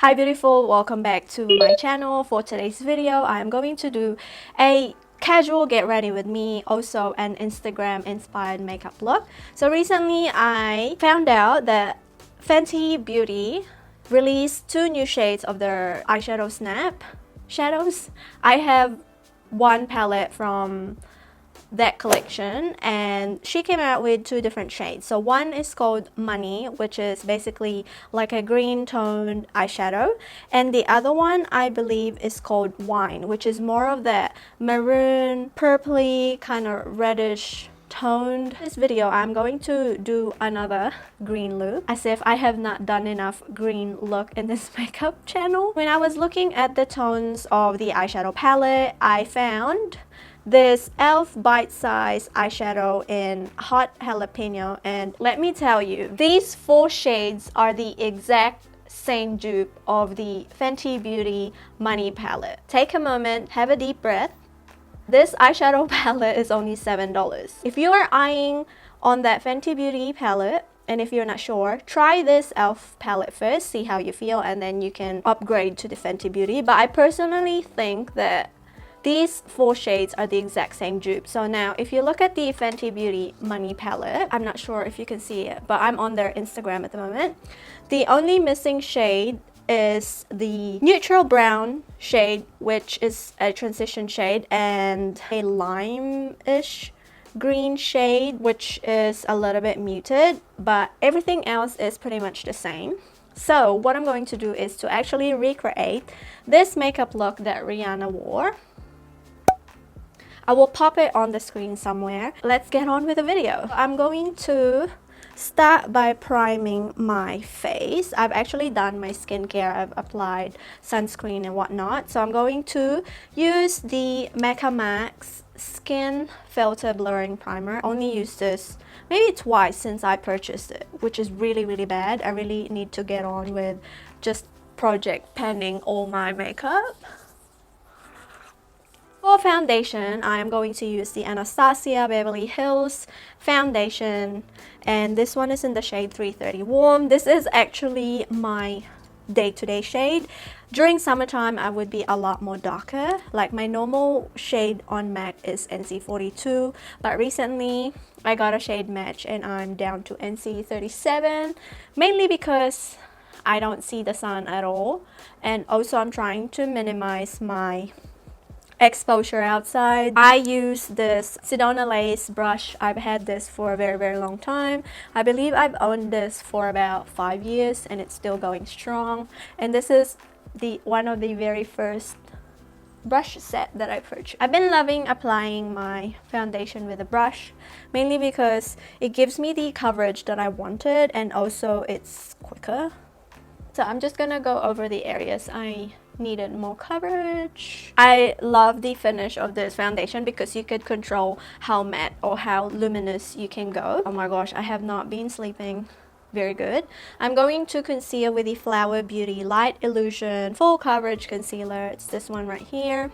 Hi beautiful, welcome back to my channel. For today's video, I'm going to do a casual get ready with me, also an Instagram inspired makeup look. So recently I found out that Fenty Beauty released two new shades of their eyeshadow snap shadows. I have one palette from that collection and she came out with two different shades. So one is called Money, which is basically like a green toned eyeshadow, and the other one I believe is called Wine, which is more of that maroon purpley kind of reddish toned. This video I'm going to do another green look, as if I have not done enough green look in this makeup channel. When I was looking at the tones of the eyeshadow palette, I found this e.l.f. Bitesize Eyeshadow in Hot Jalapeno, and let me tell you, these four shades are the exact same dupe of the Fenty Beauty Money palette. Take a moment, have a deep breath. This eyeshadow palette is only $7. If you are eyeing on that Fenty Beauty palette, and if you're not sure, try this e.l.f. palette first, see how you feel, and then you can upgrade to the Fenty Beauty. But I personally think that these four shades are the exact same dupe. So now if you look at the Fenty Beauty Money palette, I'm not sure if you can see it, but I'm on their Instagram at the moment. The only missing shade is the neutral brown shade, which is a transition shade, and a lime-ish green shade, which is a little bit muted, but everything else is pretty much the same. So what I'm going to do is to actually recreate this makeup look that Rihanna wore. I will pop it on the screen somewhere. Let's get on with the video. I'm going to start by priming my face. I've actually done my skincare. I've applied sunscreen and whatnot. So I'm going to use the Mecca Max Skin Filter Blurring Primer. Only used this maybe twice since I purchased it, which is really bad. I really need to get on with just project panning all my makeup. For foundation, I am going to use the Anastasia Beverly Hills foundation, and this one is in the shade 330 Warm. This is actually my day-to-day shade. During summertime, I would be a lot more darker. Like my normal shade on MAC is NC42, but recently I got a shade match and I'm down to NC37, mainly because I don't see the sun at all, and also I'm trying to minimize my exposure outside. I use this Sedona lace brush. I've had this for a very long time. I believe I've owned this for about 5 years and it's still going strong, and this is one of the very first brush set that I purchased. I've been loving applying my foundation with a brush, mainly because it gives me the coverage that I wanted, and also it's quicker. So I'm just gonna go over the areas I needed more coverage. I love the finish of this foundation because you could control how matte or how luminous you can go. Oh my gosh, I have not been sleeping very good. I'm going to conceal with the Flower Beauty Light Illusion Full Coverage Concealer. It's this one right here,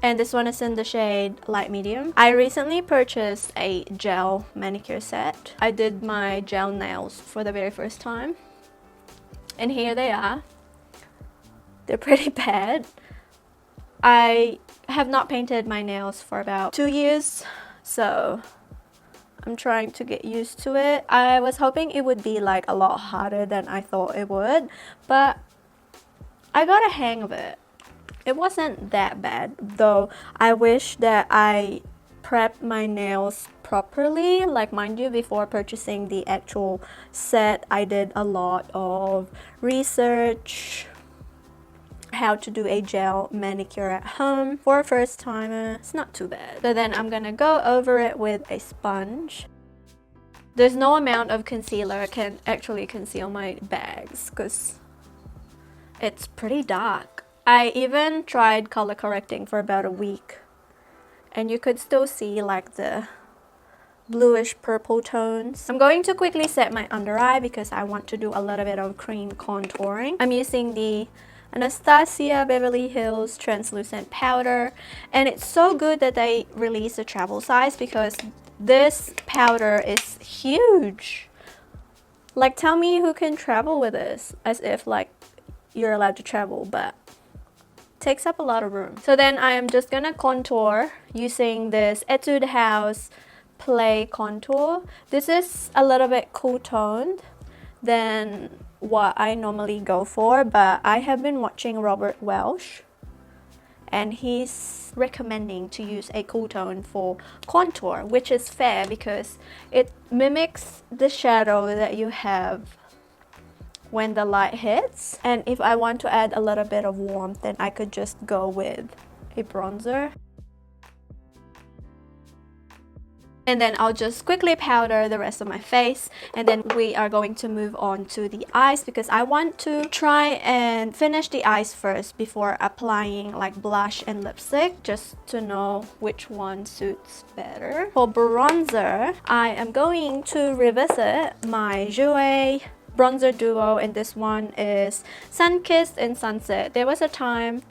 and this one is in the shade light medium. I recently purchased a gel manicure set. I did my gel nails for the very first time, and here they are. They're pretty bad. I have not painted my nails for about 2 years, so I'm trying to get used to it. I was hoping it would be like a lot harder than I thought it would, but I got a hang of it. It wasn't that bad, though. I wish that I prepped my nails properly. Like, mind you, before purchasing the actual set, I did a lot of research how to do a gel manicure at home. For a first timer, it's not too bad. So then I'm gonna go over it with a sponge. There's no amount of concealer can actually conceal my bags because it's pretty dark. I even tried color correcting for about a week, and you could still see like the bluish purple tones. I'm going to quickly set my under eye because I want to do a little bit of cream contouring. I'm using the Anastasia Beverly Hills translucent powder, and it's so good that they released a travel size because this powder is huge. Like, tell me who can travel with this, as if like you're allowed to travel, but takes up a lot of room. So then I am just gonna contour using this Etude House Play Contour. This is a little bit cool toned than what I normally go for, but I have been watching Robert Welsh and he's recommending to use a cool tone for contour, which is fair because it mimics the shadow that you have when the light hits. And if I want to add a little bit of warmth, then I could just go with a bronzer. And then I'll just quickly powder the rest of my face, and then we are going to move on to the eyes because I want to try and finish the eyes first before applying like blush and lipstick, just to know which one suits better. For bronzer, I am going to revisit my Jouer bronzer duo, and this one is Sun-Kissed and Sunset. There was a time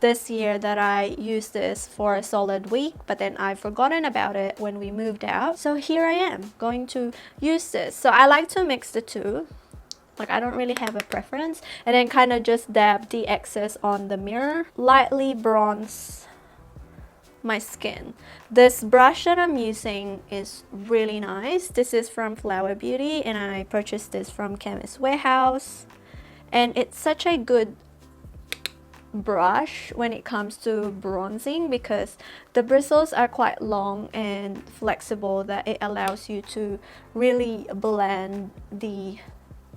this year that I used this for a solid week, but then I've forgotten about it when we moved out. So here I am going to use this. So I like to mix the two. Like, I don't really have a preference, and then kind of just dab the excess on the mirror, lightly bronze my skin. This brush that I'm using is really nice. This is from Flower Beauty and I purchased this from Chemist Warehouse, and it's such a good brush when it comes to bronzing because the bristles are quite long and flexible, that it allows you to really blend the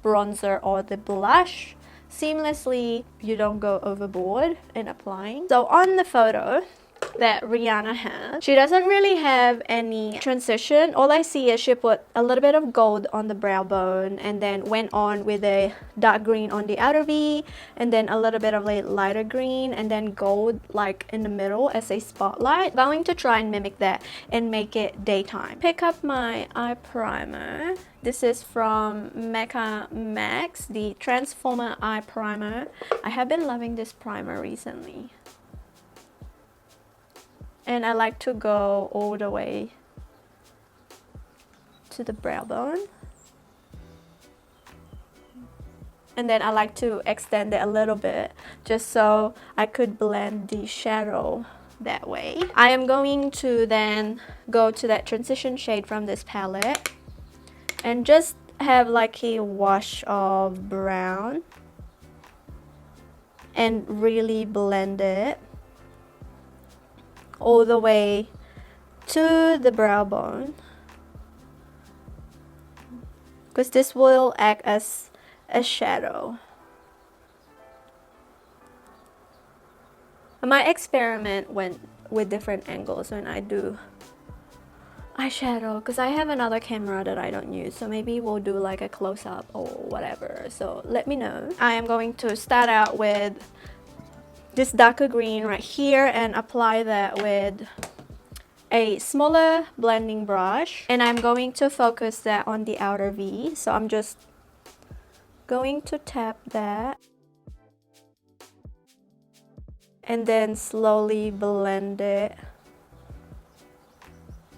bronzer or the blush seamlessly. You don't go overboard in applying. So on the photo that Rihanna has, she doesn't really have any transition. All I see is she put a little bit of gold on the brow bone and then went on with a dark green on the outer V, and then a little bit of a lighter green and then gold like in the middle as a spotlight. I'm going to try and mimic that and make it daytime. Pick up my eye primer. This is from Mecca Max, the Transformer Eye Primer. I have been loving this primer recently, and I like to go all the way to the brow bone. And then I like to extend it a little bit just so I could blend the shadow that way. I am going to then go to that transition shade from this palette and just have like a wash of brown and really blend it all the way to the brow bone, because this will act as a shadow. I might experiment with different angles when I do eyeshadow, because I have another camera that I don't use, so maybe we'll do like a close-up or whatever, so let me know. I am going to start out with this darker green right here and apply that with a smaller blending brush, and I'm going to focus that on the outer V. So I'm just going to tap that and then slowly blend it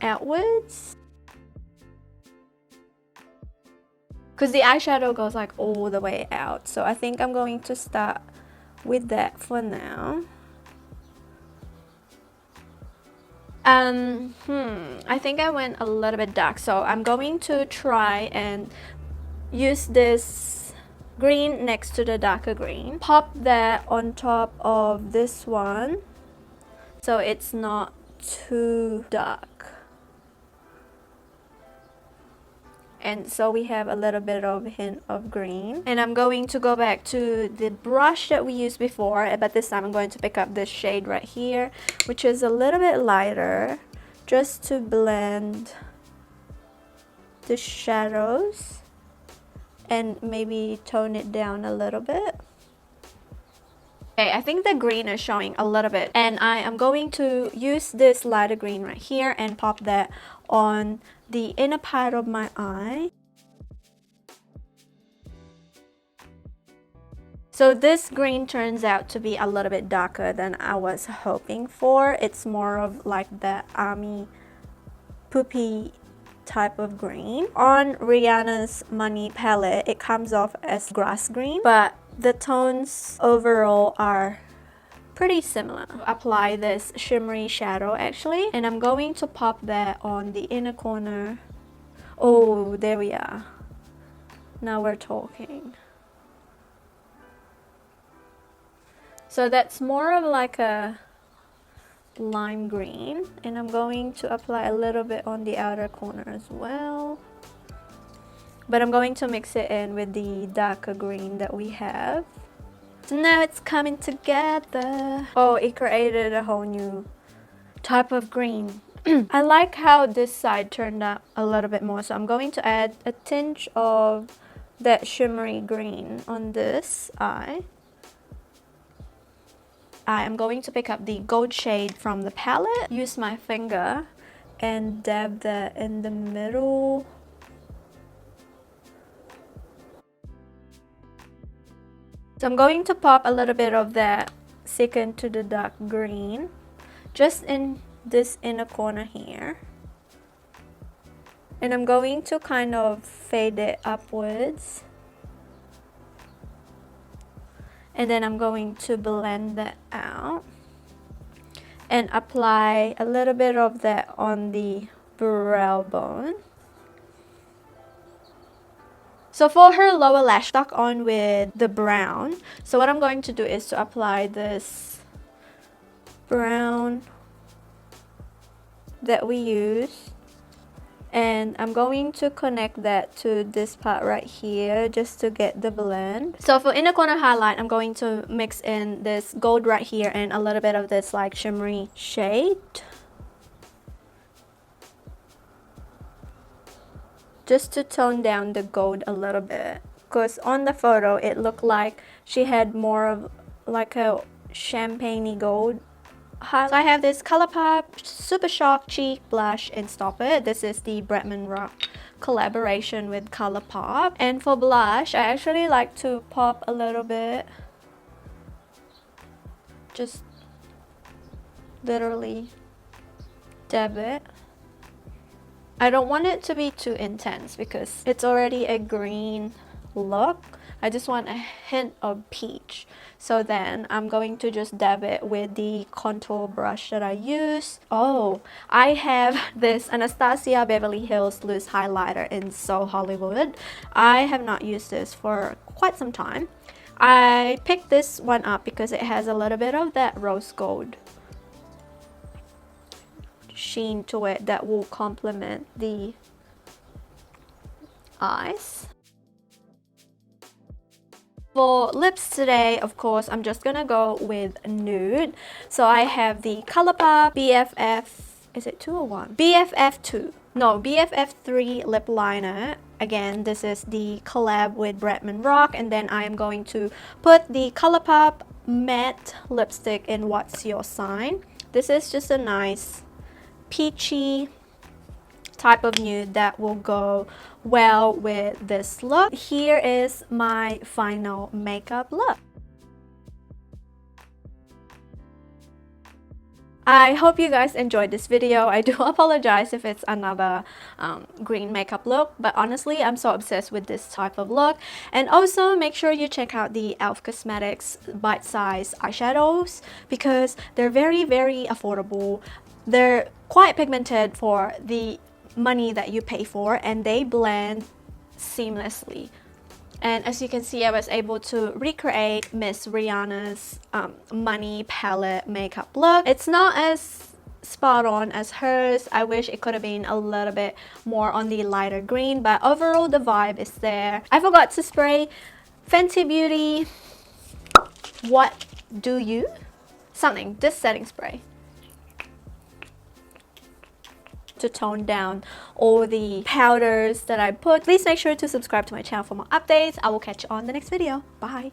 outwards, because the eyeshadow goes like all the way out. So I think I'm going to start with that for now. I think I went a little bit dark, so I'm going to try and use this green next to the darker green, pop that on top of this one so it's not too dark, and so we have a little bit of a hint of green. And I'm going to go back to the brush that we used before, but this time I'm going to pick up this shade right here, which is a little bit lighter, just to blend the shadows and maybe tone it down a little bit. Okay, I think the green is showing a little bit, and I am going to use this lighter green right here and pop that on the inner part of my eye. So this green turns out to be a little bit darker than I was hoping for. It's more of like the army poopy type of green. On Rihanna's Money palette, it comes off as grass green, but the tones overall are pretty similar. Apply this shimmery shadow actually, and I'm going to pop that on the inner corner. Oh, there we are. Now we're talking. So that's more of like a lime green, and I'm going to apply a little bit on the outer corner as well, but I'm going to mix it in with the darker green that we have. So now it's coming together. Oh, it created a whole new type of green. I like how this side turned out a little bit more, so I'm going to add a tinge of that shimmery green on this eye. I am going to pick up the gold shade from the palette, use my finger and dab that in the middle. So I'm going to pop a little bit of that second to the dark green just in this inner corner here. And I'm going to kind of fade it upwards. And then I'm going to blend that out and apply a little bit of that on the brow bone. So for her lower lash, stuck on with the brown. So what I'm going to do is to apply this brown that we use, and I'm going to connect that to this part right here just to get the blend. So for inner corner highlight, I'm going to mix in this gold right here and a little bit of this like shimmery shade just to tone down the gold a little bit, because on the photo it looked like she had more of like a champagne-y gold highlight. So I have this Colourpop Supershock Cheek Blush in Stop It. This is the Bretman Rock collaboration with Colourpop. And for blush, I actually like to pop a little bit. Just literally dab it. I don't want it to be too intense because it's already a green look. I just want a hint of peach. So then I'm going to just dab it with the contour brush that I use. Oh, I have this Anastasia Beverly Hills loose highlighter in So Hollywood. I have not used this for quite some time. I picked this one up because it has a little bit of that rose gold sheen to it that will complement the eyes. For lips today, of course, I'm just gonna go with nude. So I have the Colourpop BFF, is it 2 or 1? BFF2. No, BFF3 lip liner. Again, this is the collab with Bretman Rock, and then I am going to put the Colourpop matte lipstick in What's Your Sign. This is just a nice peachy type of nude that will go well with this look. Here is my final makeup look. I hope you guys enjoyed this video. I do apologize if it's another green makeup look, but honestly, I'm so obsessed with this type of look. And also make sure you check out the e.l.f. Cosmetics Bitesize Eyeshadows because they're very, very affordable. They're quite pigmented for the money that you pay for, and they blend seamlessly. And as you can see, I was able to recreate Miss Rihanna's money palette makeup look. It's not as spot on as hers. I wish it could have been a little bit more on the lighter green, but overall the vibe is there. I forgot to spray Fenty Beauty What Do You? Something, this setting spray, to tone down all the powders that I put. Please make sure to subscribe to my channel for more updates. I will catch you on the next video. Bye.